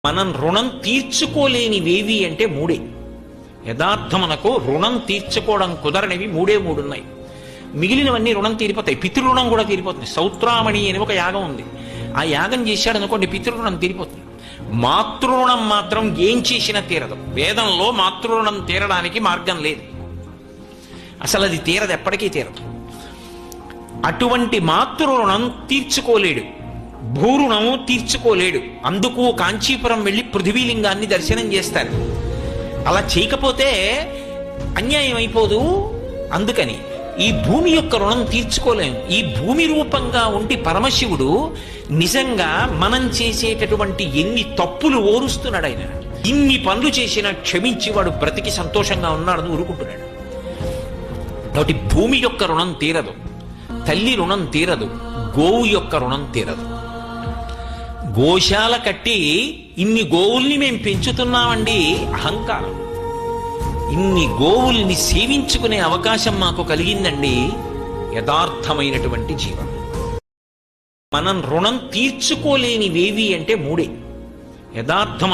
మనం రుణం తీర్చుకోలేనివేవి అంటే మూడే. యథార్థమునకు రుణం తీర్చుకోవడం కుదరనివి మూడున్నాయి. మిగిలినవన్నీ రుణం తీరిపోతాయి. పితృరుణం కూడా తీరిపోతుంది. సౌత్రామణి అని ఒక యాగం ఉంది. ఆ యాగం చేశాడు అనుకోండి, పితృరుణం తీరిపోతుంది. మాతృరుణం మాత్రం ఏం చేసినా తీరదు. వేదంలో మాతృరుణం తీరడానికి మార్గం లేదు. అసలు అది తీరదు, ఎప్పటికీ తీరదు. అటువంటి మాతృరుణం తీర్చుకోలేడు, భూరుణము తీర్చుకోలేడు. అందుకు కాంచీపురం వెళ్ళి పృథివీలింగాన్ని దర్శనం చేస్తారు. అలా చేయకపోతే అన్యాయం అయిపోదు. అందుకని ఈ భూమి యొక్క రుణం తీర్చుకోలేము. ఈ భూమి రూపంగా ఉండి పరమశివుడు నిజంగా మనం చేసేటటువంటి ఎన్ని తప్పులు ఓరుస్తున్నాడు. ఆయన ఇన్ని పనులు చేసినా క్షమించి వాడు బ్రతికి సంతోషంగా ఉన్నాడని ఊరుకుంటున్నాడు. కాబట్టి భూమి యొక్క రుణం తీరదు, తల్లి రుణం తీరదు, గోవు యొక్క రుణం తీరదు. గోశాల కట్టి ఇన్ని గోవుల్ని మేము పెంచుతున్నామండి, అహంకారం. ఇన్ని గోవుల్ని సేవించుకునే అవకాశం మాకు కలిగిందండి, యథార్థమైనటువంటి జీవనం. మనం రుణం తీర్చుకోలేనివేవి అంటే మూడే. యథార్థం